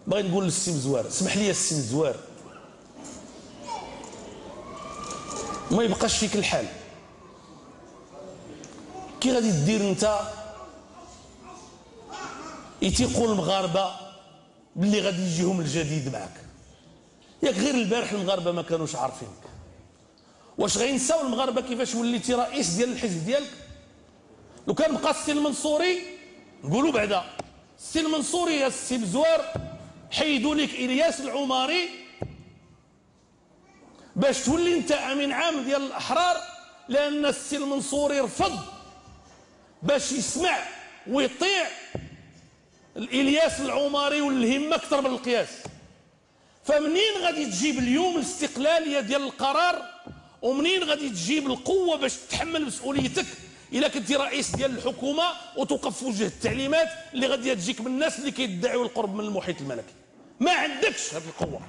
باغي نقول للسي مزوار، اسمح لي السي مزوار، ما يبقاش فيك الحال. كي غادي دير انت يتيقوا المغاربه باللي غادي يجيهم الجديد معك؟ ياك غير البارح المغاربه ما كانوش عارفينك. واش غينساو المغاربه كيفاش وليتي رئيس ديال الحزب ديالك؟ لو كان بقى السي المنصوري نقولوا بعدا السي المنصوري يا السي مزوار حيدوا لك الياس العماري باش تولي انت امين عام ديال الاحرار، لان السي المنصوري رفض باش يسمع ويطيع الالياس العماري والهمه اكثر من القياس. فمنين غادي تجيب اليوم الاستقلاليه ديال القرار، ومنين غادي تجيب القوه باش تتحمل مسؤوليتك الا كنتي رئيس ديال الحكومه وتوقف في وجه التعليمات اللي غادي تجيك من الناس اللي كيدعيوا القرب من المحيط الملكي؟ ما عندكش هذه القوه.